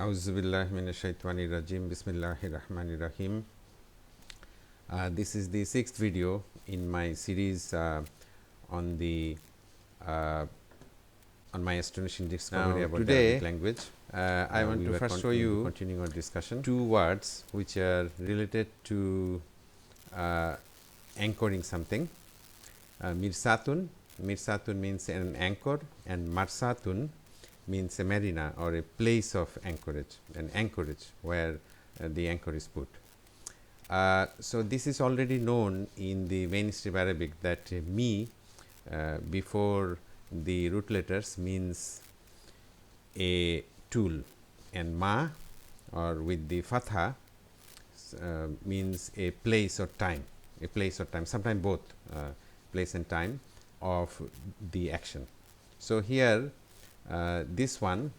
A'udzu billahi minash shaitanir rajim. Bismillahir rahmanir rahim. This is the sixth video in my series on the on my astonishing discovery about the Arabic language. I want to first show you continuing our discussion two words which are related to anchoring something. Mirsatun means an anchor, and marsatun means a marina or a place of anchorage, an anchorage where the anchor is put. So this is already known in the mainstream Arabic that mi before the root letters means a tool, and ma or with the fathah means a place or time, sometimes both place and time of the action. So here this one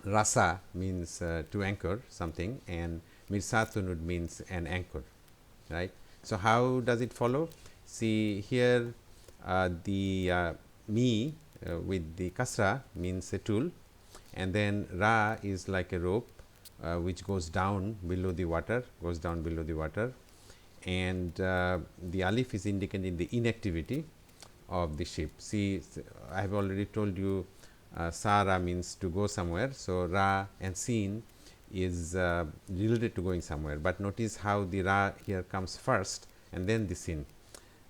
rasa means to anchor something, and mirsatun means an anchor, right? So how does it follow? See here the mi with the kasrah means a tool, and then ra is like a rope which goes down below the water, and the alif is indicating the inactivity of the ship. See, I have already told you Sara means to go somewhere. So Ra and Sin is related to going somewhere, but notice how the Ra here comes first and then the Sin.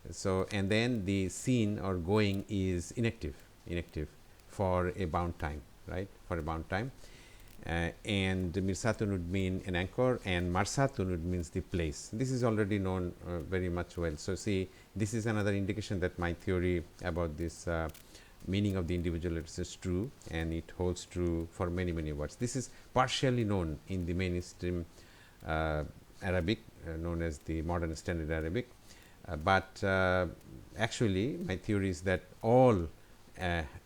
So and then the Sin or going is inactive for a bound time, right? For a bound time. And mirsatun would mean an anchor, and marsatun means the place. This is already known very much well. So see, this is another indication that my theory about this meaning of the individual letters is true, and it holds true for many words. This is partially known in the mainstream Arabic known as the modern standard Arabic, but actually my theory is that all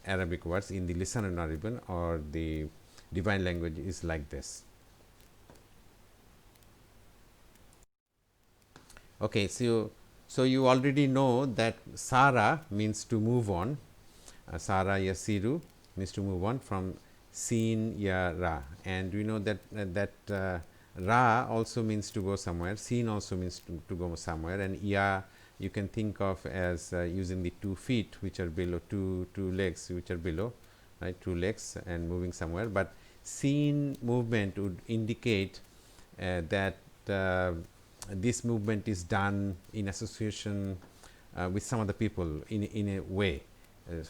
Arabic words in the lisaanun áarabiyyun or the divine language is like this. Okay, so you already know that Sara means to move on. Sara yasiru means to move on from Sin ya Ra, and we know that Ra also means to go somewhere, Sin also means to go somewhere, and Ya you can think of as using the 2 feet which are below, two legs which are below, right, 2 legs and moving somewhere. But Sin movement would indicate that this movement is done in association with some other people in a way.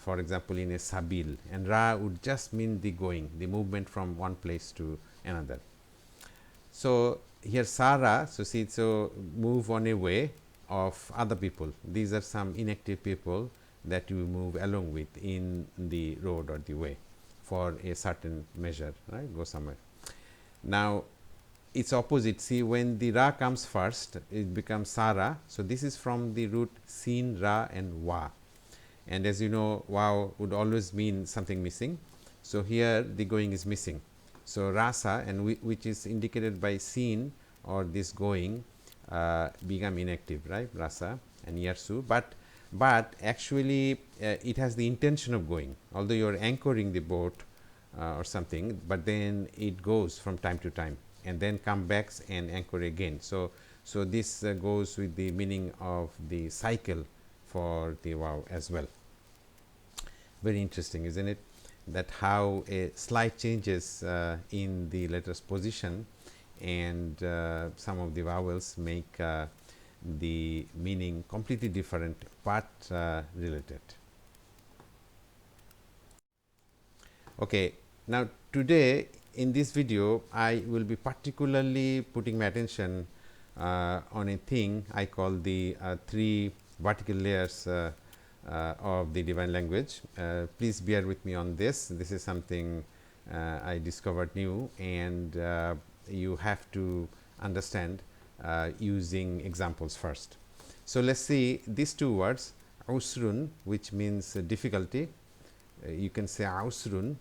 For example, in a sabil, and Ra would just mean the going, the movement from one place to another. So here Sara, so see, so move on a way of other people. These are some inactive people that you move along with in the road or the way for a certain measure, right? Go somewhere. Now its opposite, see, when the Ra comes first, it becomes Sara. So this is from the root Sin, Ra and Wa. And as you know, wow would always mean something missing. So here the going is missing. So rasa, and which is indicated by sin or this going, become inactive, right? Rasa and yarsu. But actually it has the intention of going, although you are anchoring the boat or something, but then it goes from time to time and then come back and anchor again. So this goes with the meaning of the cycle for the wow as well. Very interesting, isn't it, that how a slight changes in the letter's position and some of the vowels make the meaning completely different but related. Okay, now today in this video I will be particularly putting my attention on a thing I call the 3 vertical layers of the divine language. Please bear with me on this. This is something I discovered new, and you have to understand using examples first. So let's see these 2 words, usrun, which means difficulty. You can say ausrun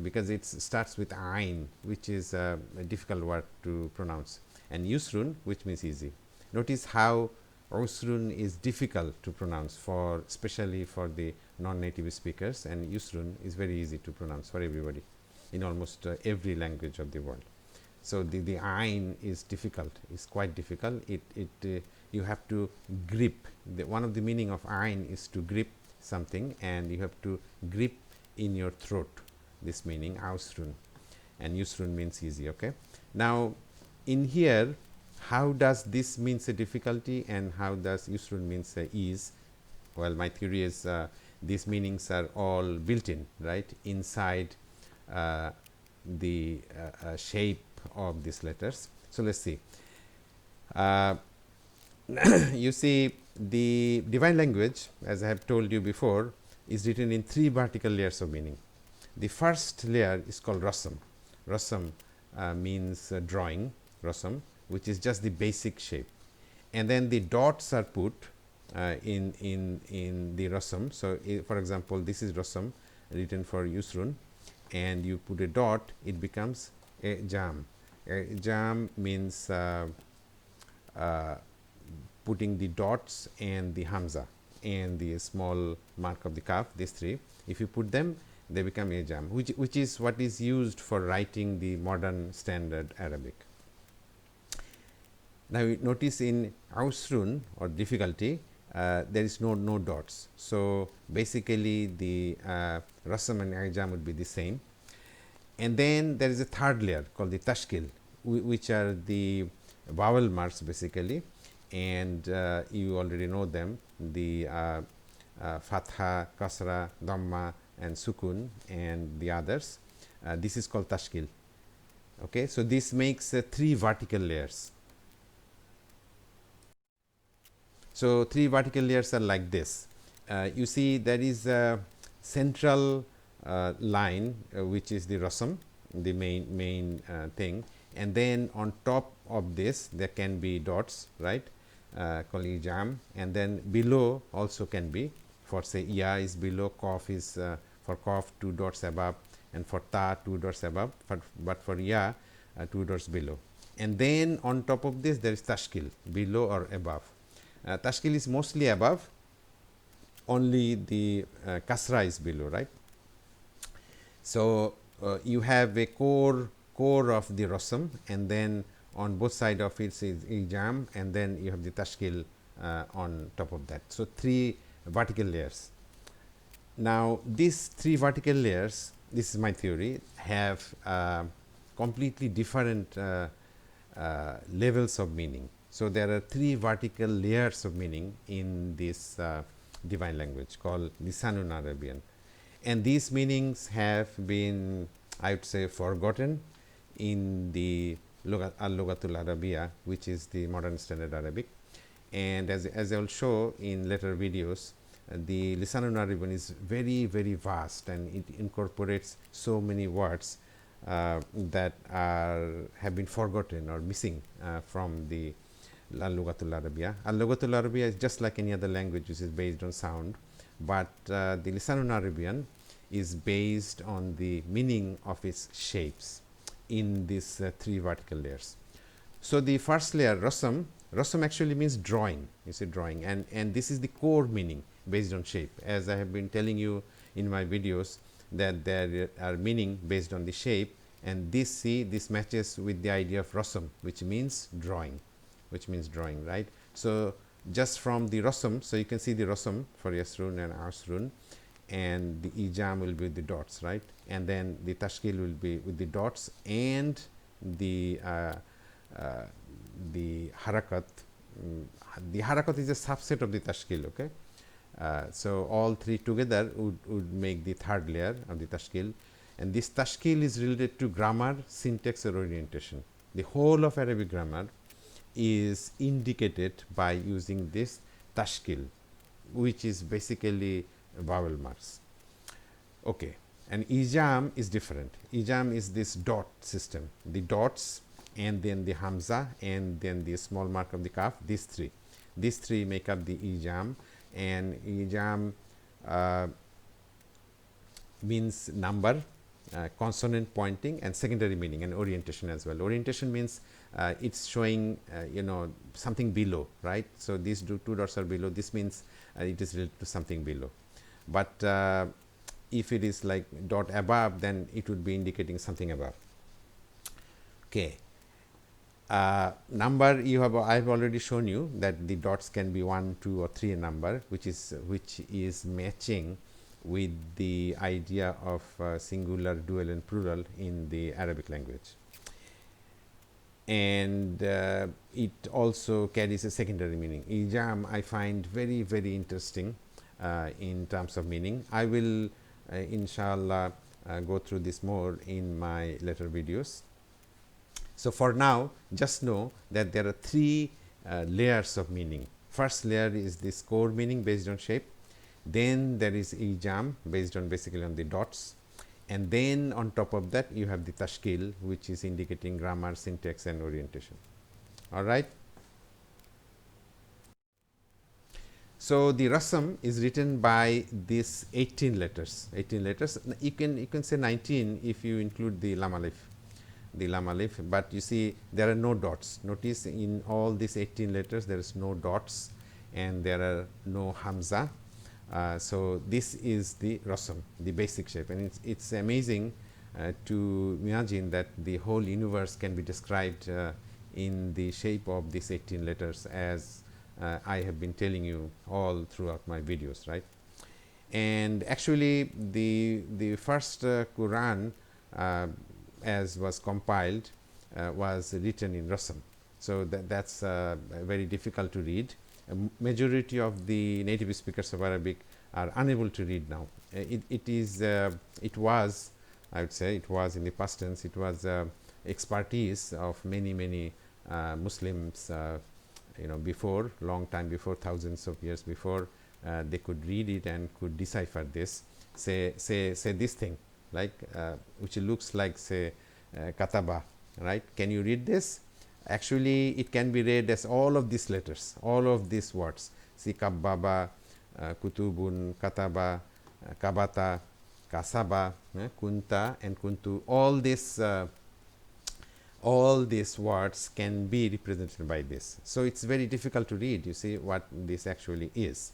because it starts with ain, which is a difficult word to pronounce, and yusrun, which means easy. Notice how usrun is difficult to pronounce, for especially for the non-native speakers, and yusrun is very easy to pronounce for everybody. in almost every language of the world. So the ayn is difficult, is quite difficult. You have to grip. One of the meaning of ayn is to grip something, and you have to grip in your throat. This meaning ausrun, and yusrun means easy. Okay. Now in here, how does this means a difficulty and how does yusrun means ease? Well, my theory is these meanings are all built in, right, inside the shape of these letters. So let's see. You see, the divine language, as I have told you before, is written in 3 vertical layers of meaning. The first layer is called Rasm. Rasm means drawing, Rasm, which is just the basic shape, and then the dots are put in the Rasm. So for example, this is Rasm written for yusrun, and you put a dot, it becomes iajaam. Iajaam means putting the dots and the hamzah and the small mark of the kaf, these 3. If you put them, they become iajaam, which is what is used for writing the modern standard Arabic. Now you notice in ausrun, or difficulty, there is no dots. So basically the rasm and iajaam would be the same. And then there is a third layer called the tashkiil, which are the vowel marks basically, and you already know them, the fathah, kasrah, dwamma and sukun and the others. This is called tashkiil. Okay, so this makes 3 vertical layers. So 3 vertical layers are like this. You see there is a central line which is the rasm, the main thing, and then on top of this there can be dots, right, called iajaam, and then below also can be, for say ya is below, qaf is for qaf 2 dots above, and for ta 2 dots above, but for ya 2 dots below, and then on top of this there is tashkiil, below or above. Tashkiil is mostly above, only the kasrah is below, right. So you have a core of the rasm, and then on both sides of it is iajaam, and then you have the tashkiil on top of that. So 3 vertical layers. Now these 3 vertical layers, this is my theory, have completely different levels of meaning. So there are 3 vertical layers of meaning in this divine language called lisaanun áarabiyyun, and these meanings have been, I would say, forgotten in the al-lughatul-áarabiyyatu, which is the modern standard Arabic. And as I will show in later videos, the lisaanun áarabiyyun is very vast, and it incorporates so many words that have been forgotten or missing from the al-lughatul-áarabiyyatu. Al-lughatul-áarabiyyatu is just like any other language which is based on sound, but the lisaanun áarabiyyun is based on the meaning of its shapes in these 3 vertical layers. So the first layer, rasm actually means drawing. You see, drawing, and this is the core meaning based on shape. As I have been telling you in my videos, that there are meaning based on the shape, and this matches with the idea of rasm, which means drawing, right. So just from the rasm, so you can see the rasm for yasrun and ausrun, and the iajaam will be with the dots, right, and then the tashkiil will be with the dots and the harakat. The harakat is a subset of the tashkiil. Okay, so all 3 together would make the third layer of the tashkiil, and this tashkiil is related to grammar, syntax or orientation. The whole of Arabic grammar is indicated by using this tashkiil, which is basically vowel marks. Okay, and iajaam is different. Iajaam is this dot system, the dots and then the hamzah and then the small mark of the kaf. These three make up the iajaam, and iajaam means number, consonant pointing, and secondary meaning, and orientation as well. Orientation means it's showing something below, right. So these 2 dots are below. This means it is related to something below. But if it is like dot above, then it would be indicating something above. Okay. Number, you have, I have already shown you that the dots can be 1, 2 or 3 number, which is matching with the idea of singular, dual and plural in the Arabic language. And it also carries a secondary meaning. Iajaam I find very, very interesting in terms of meaning. I will inshallah go through this more in my later videos. So for now, just know that there are 3 layers of meaning. First layer is this core meaning based on shape. Then there is iajaam based on basically on the dots, and then on top of that you have the tashkiil, which is indicating grammar, syntax and orientation. All right. So the Rasm is written by this 18 letters. 18 letters. You can say 19 if you include the lam alif, but you see there are no dots. Notice in all these 18 letters there is no dots and there are no hamzah. So this is the Rasm, the basic shape, and it's amazing to imagine that the whole universe can be described in the shape of these 18 letters, as I have been telling you all throughout my videos, right? And actually the first Qur'an as was compiled was written in Rasm, so that's very difficult to read. Majority of the native speakers of Arabic are unable to read now. It was, I would say, it was in the past tense, it was expertise of many Muslims, before, long time before, thousands of years before, they could read it and could decipher this. Say this thing, like which looks like, say, kataba, right? Can you read this? Actually, it can be read as all of these letters, all of these words. See, kabbaba, kutubun, kataba, kabata, kasaba, kunta and kuntu. All these words can be represented by this. So it's very difficult to read. You see what this actually is.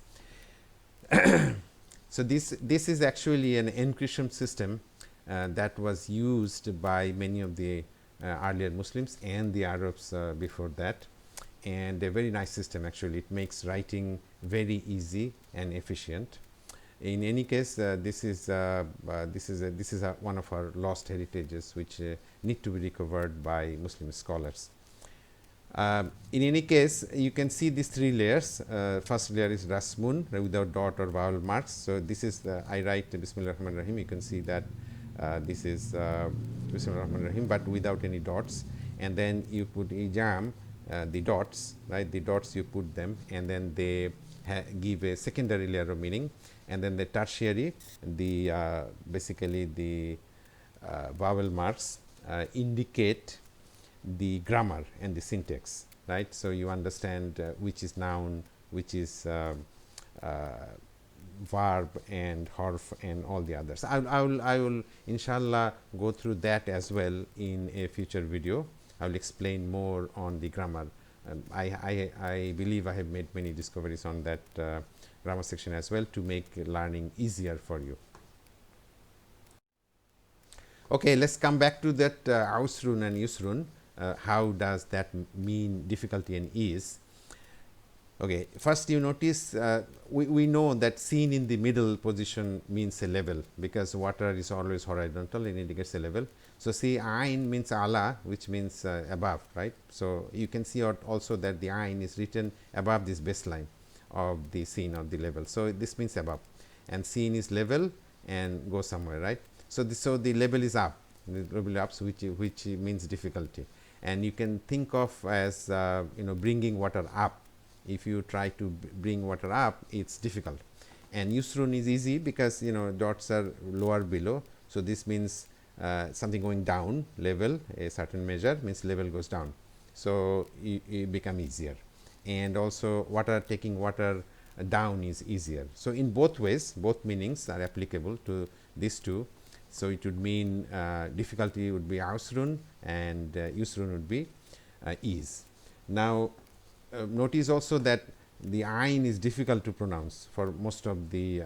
So this is actually an encryption system that was used by many of the earlier Muslims and the Arabs before that, and a very nice system actually. It makes writing very easy and efficient. In any case, this is one of our lost heritages which need to be recovered by Muslim scholars. In any case, you can see these 3 layers. First layer is Rasmun, without dot or vowel marks. So this is I write Bismillah ar-Rahman ar-Rahim. You can see that this is Bismillah ar-Rahman ar-Rahim, but without any dots. And then you put iajaam, the dots, right? The dots, you put them, and then they give a secondary layer of meaning. And then the tertiary, the basically the vowel marks indicate the grammar and the syntax, right? So you understand which is noun, which is verb and harf and all the others. I will inshallah go through that as well in a future video. I will explain more on the grammar. I believe I have made many discoveries on that grammar section as well to make learning easier for you. Okay, let's come back to that ausrun and yusrun. How does that mean difficulty and ease? Okay, first you notice we know that seen in the middle position means a level, because water is always horizontal and indicates a level. So see, ain means ala, which means above, right? So you can see also that the ain is written above this baseline of the scene or the level. So this means above, and scene is level and go somewhere, right? So the level is up, the level up, which means difficulty. And you can think of as bringing water up. If you try to bring water up, it's difficult. And yusrun is easy because dots are lower below. So this means something going down, level, a certain measure means level goes down. So it become easier. And also taking water down is easier. So in both ways, both meanings are applicable to these two. So it would mean difficulty would be ausrun and yusrun would be ease. Now notice also that the ayn is difficult to pronounce for most of the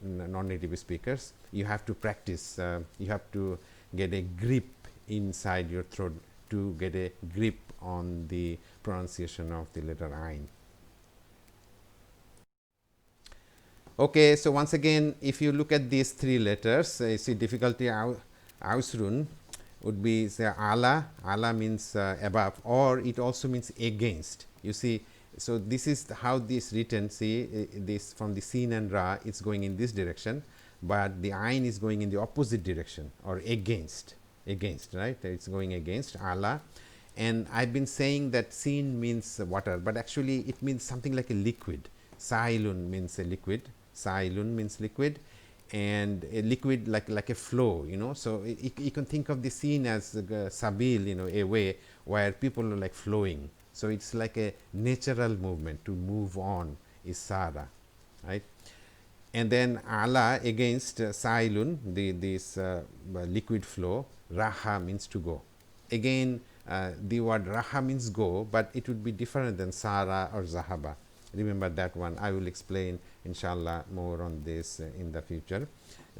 non-native speakers. You have to practice, you have to get a grip inside your throat to get a grip on the pronunciation of the letter ayn. Okay, so once again, if you look at these three letters, you see difficulty ausrun would be say ala. Ala means above, or it also means against. You see, so this is how this written. See, this from the sin and ra, it's going in this direction, but the ayn is going in the opposite direction, or against, right? It's going against ala. And I've been saying that sin means water, but actually it means something like a liquid. Sailun means a liquid. Sailun means liquid, and a liquid like a flow, you know. So you can think of the scene as sabil, you know, a way where people are like flowing. So it's like a natural movement. To move on is sara, right? And then ala against sailun, this liquid flow. Raha means to go. Again, the word raha means go, but it would be different than sara or zahaba. Remember that one. I will explain inshallah more on this in the future.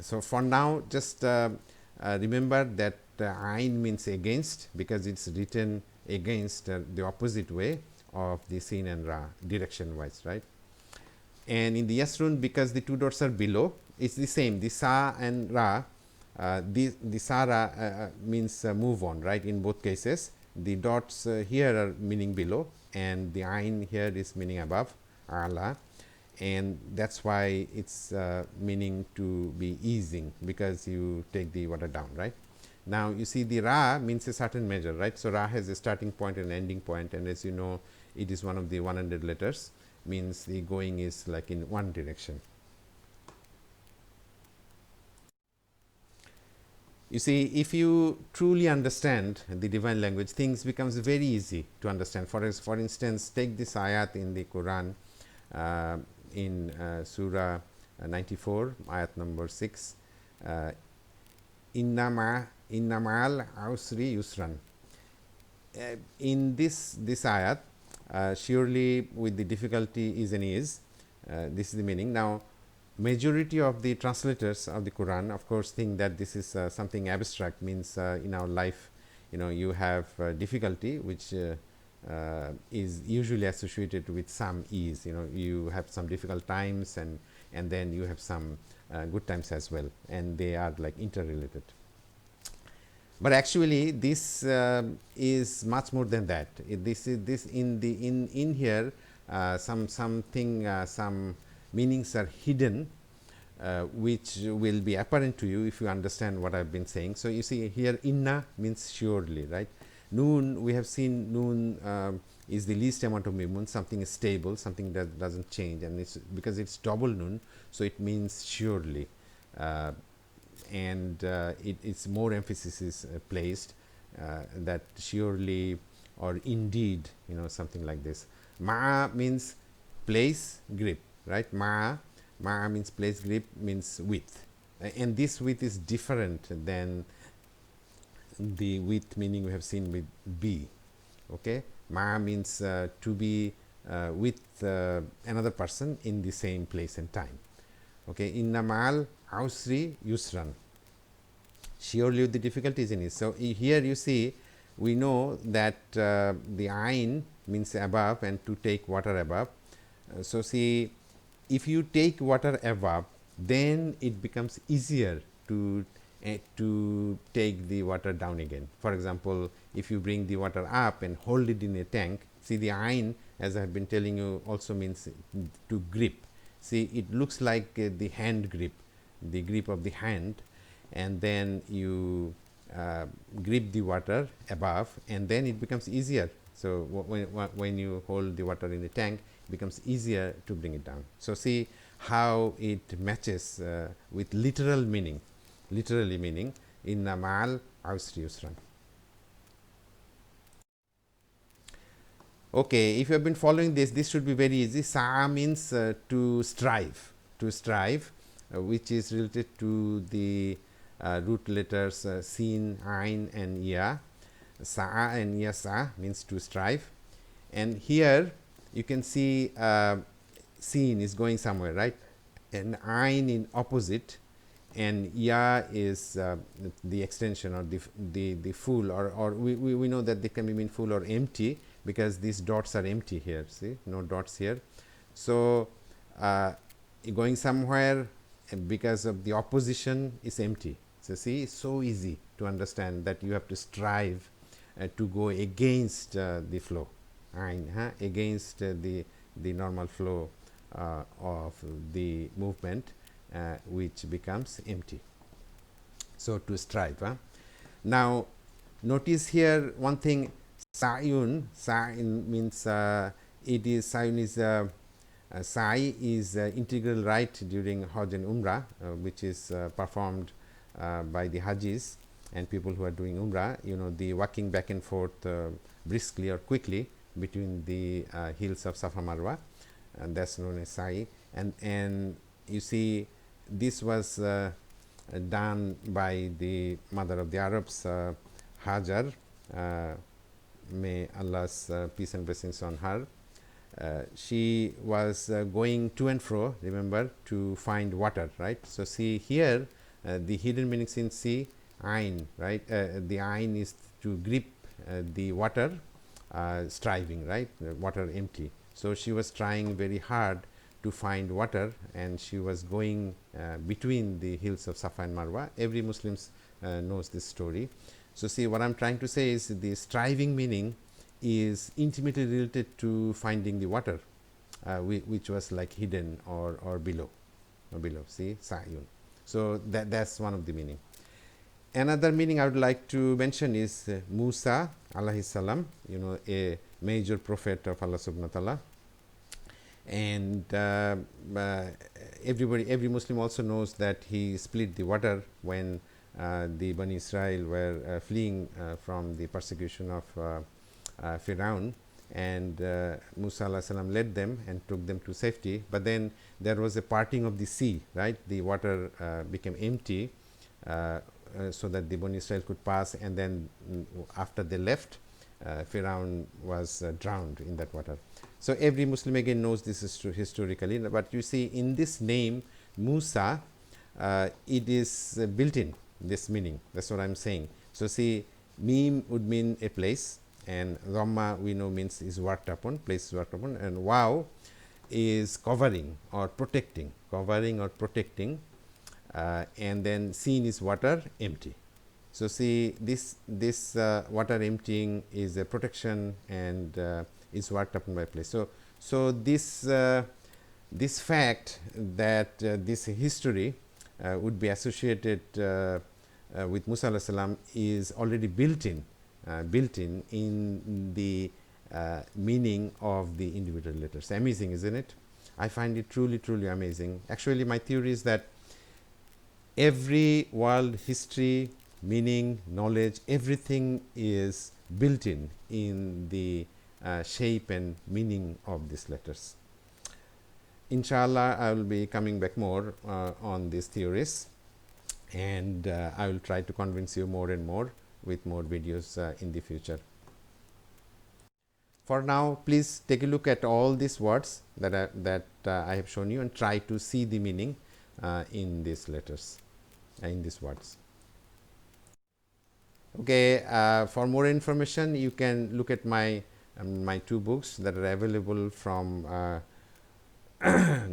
So for now, just remember that ayn means against, because it's written against the opposite way of the sin and ra, direction wise, right? And in the yasrun, because the two dots are below, it's the same. The sa and ra, the sara means move on, right? In both cases, the dots here are meaning below, and the ayn here is meaning above, ala, and that's why it's meaning to be easing, because you take the water down, right? Now you see the ra means a certain measure, right? So ra has a starting point and ending point, and as you know, it is one of the 100 letters, means the going is like in one direction. You see, if you truly understand the divine language, things becomes very easy to understand. For instance, take this ayat in the Quran, in Surah 94, ayat number 6, Inna ma'al usri yusran. In this ayat, surely with the difficulty is an ease. This is the meaning. Now, majority of the translators of the Quran, of course, think that this is something abstract, means in our life, you know, you have difficulty which is usually associated with some ease. You know, you have some difficult times, and then you have some good times as well, and they are like interrelated. But actually, this is much more than that. In here, some meanings are hidden, which will be apparent to you if you understand what I've been saying. So you see here, inna means surely, right? Noon, we have seen noon is the least amount of movement. Something is stable, something that doesn't change, and it's because it's double noon, so it means surely. And it's more emphasis is placed that surely or indeed, you know, something like this. Ma'a means place, grip, right? Ma'a means place, grip means with, and this with is different than the with meaning we have seen with be. Okay, ma'a means to be with another person in the same place and time. Okay, inna ma'al usri yusran, surely the difficulty is in it. So here you see, we know that the ayn means above, and to take water above. So see, if you take water above, then it becomes easier to take the water down again. For example, if you bring the water up and hold it in a tank, see the ayn, as I have been telling you, also means to grip. See, it looks like the hand grip, the grip of the hand, and then you grip the water above, and then it becomes easier. So when you hold the water in the tank, it becomes easier to bring it down. So see how it matches with literally meaning, inna ma'al usri yusran. Okay, if you have been following this should be very easy. Sa'a means to strive, which is related to the root letters sin, ayn, and ya. Sa'a and yasa means to strive. And here you can see Sin is going somewhere, right? And Ain in opposite, and Ya is the extension or the full, or we know that they can be mean full or empty, because these dots are empty here. See, no dots here. So going somewhere, because of the opposition is empty. So see, it's so easy to understand that you have to strive to go against the flow, against the normal flow of the movement, which becomes empty. So to strive. Now notice here one thing, sa'yun means it is sa'yun is sa'i is integral rite during Hajj and Umrah, which is performed by the Hajis and people who are doing Umrah. You know, the walking back and forth briskly or quickly between the hills of Safa Marwa, and that's known as sa'i. And you see, this was done by the mother of the Arabs, Hajar, may Allah's peace and blessings on her. She was going to and fro, remember, to find water, right? So see here, the hidden meanings in C, Ain, right? The Ain is to grip the water, striving, right? Water empty. So she was trying very hard to find water, and she was going between the hills of Safa and Marwa. Every Muslim knows this story. So see, what I'm trying to say is the striving meaning is intimately related to finding the water, which was like hidden or below, see, sa'yun. So that's one of the meaning. Another meaning I would like to mention is Musa alayhi salam, you know, a major prophet of Allah subhanahu wa ta'ala. And every Muslim also knows that he split the water when the Bani Israel were fleeing from the persecution of Firaun, and Musa alayhi salam led them and took them to safety. But then there was a parting of the sea, right? The water became empty, so that the Bani Israel could pass, and then after they left, Firaun was drowned in that water. So every Muslim again knows this is true historically, but you see in this name Musa, it is built in this meaning. That's what I'm saying. So see, Mim would mean a place, and dwamma we know means is worked upon, place is worked upon, and wow is covering or protecting, and then Sin is water, empty. So see, this water emptying is a protection and is worked upon by place. So this fact that this history would be associated with Musa alayhi salam is already built in the meaning of the individual letters. Amazing, isn't it? I find it truly amazing. Actually, my theory is that every world history, meaning, knowledge, everything is built in the shape and meaning of these letters. Inshallah, I will be coming back more on these theories, and I will try to convince you more and more with more videos in the future. For now, please take a look at all these words that I have shown you, and try to see the meaning in these letters, in these words. Okay, for more information, you can look at my two books that are available from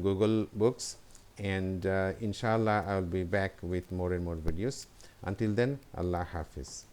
Google Books, and inshallah I will be back with more and more videos. Until then, Allah Hafiz.